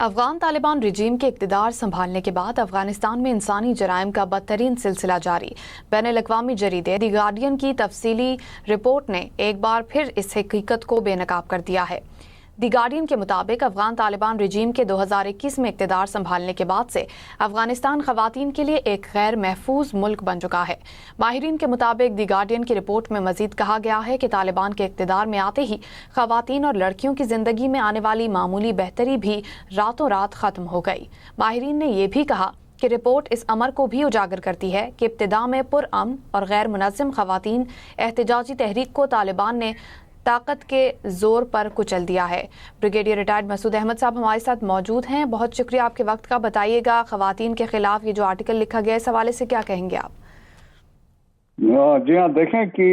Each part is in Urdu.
افغان طالبان رجیم کے اقتدار سنبھالنے کے بعد افغانستان میں انسانی جرائم کا بدترین سلسلہ جاری۔ بین الاقوامی جریدے دی گارڈین کی تفصیلی رپورٹ نے ایک بار پھر اس حقیقت کو بے نقاب کر دیا ہے۔ دی گارڈین کے مطابق افغان طالبان رجیم کے 2021 میں اقتدار سنبھالنے کے بعد سے افغانستان خواتین کے لیے ایک غیر محفوظ ملک بن چکا ہے۔ ماہرین کے مطابق دی گارڈین کی رپورٹ میں مزید کہا گیا ہے کہ طالبان کے اقتدار میں آتے ہی خواتین اور لڑکیوں کی زندگی میں آنے والی معمولی بہتری بھی راتوں رات ختم ہو گئی۔ ماہرین نے یہ بھی کہا کہ رپورٹ اس امر کو بھی اجاگر کرتی ہے کہ ابتدا میں پرامن اور غیر منظم خواتین احتجاجی تحریک کو طالبان نے طاقت کے زور پر کچل دیا ہے۔ بریگیڈیئر ریٹائرڈ مسعود احمد صاحب ہمارے ساتھ موجود ہیں۔ بہت شکریہ آپ کے وقت کا۔ بتائیے گا خواتین کے خلاف یہ جو آرٹیکل لکھا گیا اس حوالے سے کیا کہیں گے آپ؟ جی ہاں، دیکھیں کہ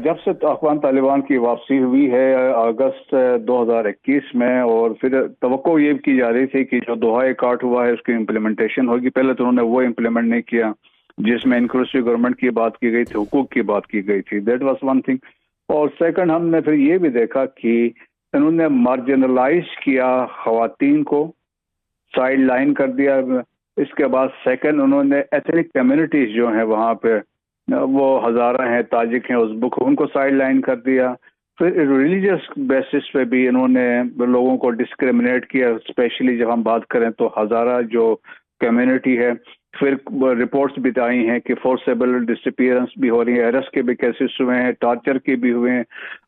جب سے افغان طالبان کی واپسی ہوئی ہے اگست 2021 میں، اور پھر توقع یہ کی جا رہی تھی کہ جو دوحہ اکارڈ ہوا ہے اس کی امپلیمنٹیشن ہوگی۔ پہلے تو انہوں نے وہ امپلیمنٹ نہیں کیا جس میں انکلوسیو گورنمنٹ کی بات کی گئی تھی، حقوق کی بات کی گئی تھی۔ That was one thing. اور سیکنڈ، ہم نے پھر یہ بھی دیکھا کہ انہوں نے مارجنلائز کیا، خواتین کو سائیڈ لائن کر دیا۔ اس کے بعد سیکنڈ، انہوں نے ایتھنک کمیونٹیز جو ہیں وہاں پہ، وہ ہزارہ ہیں، تاجک ہیں، ازبک، ان کو سائیڈ لائن کر دیا۔ پھر ریلیجیس بیسس پہ بھی انہوں نے لوگوں کو ڈسکریمنیٹ کیا، اسپیشلی جب ہم بات کریں تو ہزارہ جو کمیونٹی ہے۔ پھر رپورٹس بھی آئی ہیں کہ فورسیبل ڈسپیئرنس بھی ہو رہی ہیں، ایرسٹ کے بھی کیسز ہوئے ہیں، ٹارچر کے بھی ہوئے ہیں،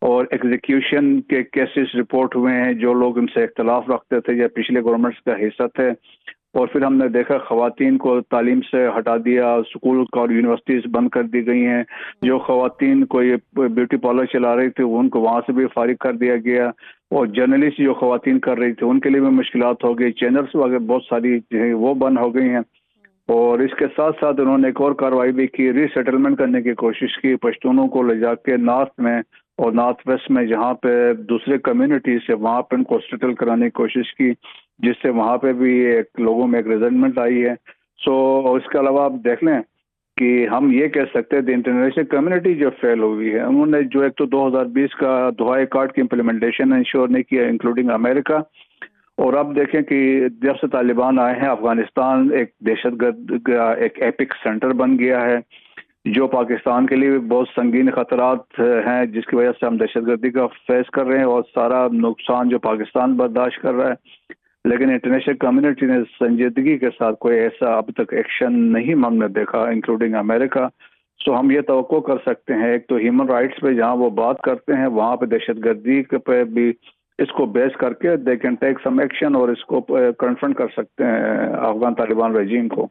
اور ایگزیکیوشن کے کیسز رپورٹ ہوئے ہیں جو لوگ ان سے اختلاف رکھتے تھے یا پچھلے گورنمنٹس کا حصہ تھے۔ اور پھر ہم نے دیکھا خواتین کو تعلیم سے ہٹا دیا، اسکول اور یونیورسٹیز بند کر دی گئی ہیں۔ جو خواتین کو یہ بیوٹی پارلر چلا رہی تھی ان کو وہاں سے بھی فارغ کر دیا گیا، اور جرنلسٹ جو خواتین کر رہی تھی ان کے لیے بھی مشکلات ہو گئی، چینلز وغیرہ بہت ساری وہ بند ہو گئی ہیں۔ اور اس کے ساتھ ساتھ انہوں نے ایک اور کارروائی بھی کی، ری سیٹلمنٹ کرنے کی کوشش کی، پشتونوں کو لے جا کے نارتھ میں اور نارتھ ویسٹ میں جہاں پہ دوسرے کمیونٹیز سے وہاں پہ ان کو سیٹل کرانے کی کوشش کی، جس سے وہاں پہ بھی ایک لوگوں میں ایک ریزنٹمنٹ آئی ہے۔ اس کے علاوہ آپ دیکھ لیں کہ ہم یہ کہہ سکتے ہیں انٹرنیشنل کمیونٹی جو فیل ہوئی ہے، انہوں نے جو ایک تو 2020 کا دوحہ اکارڈ کی امپلیمنٹیشن انشور نہیں کیا، انکلوڈنگ امریکہ۔ اور اب دیکھیں کہ جب سے طالبان آئے ہیں افغانستان ایک دہشت گرد کا ایک ایپک سینٹر بن گیا ہے، جو پاکستان کے لیے بھی بہت سنگین خطرات ہیں، جس کی وجہ سے ہم دہشت گردی کا فیس کر رہے ہیں اور سارا نقصان جو پاکستان برداشت کر رہا ہے۔ لیکن انٹرنیشنل کمیونٹی نے سنجیدگی کے ساتھ کوئی ایسا اب تک ایکشن نہیں ہم نے دیکھا، انکلوڈنگ امریکہ۔ ہم یہ توقع کر سکتے ہیں ایک تو ہیومن رائٹس پہ جہاں وہ بات کرتے ہیں وہاں پہ دہشت گردی پہ بھی اس کو بیس کر کے they can take some action اور اس کو کنفرنٹ کر سکتے ہیں افغان طالبان رجیم کو۔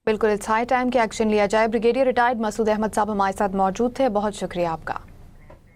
بالکل، اٹس ہائی ٹائم کہ ایکشن لیا جائے۔ بریگیڈیئر ریٹائرڈ مسعود احمد صاحب ہمارے ساتھ موجود تھے، بہت شکریہ آپ کا۔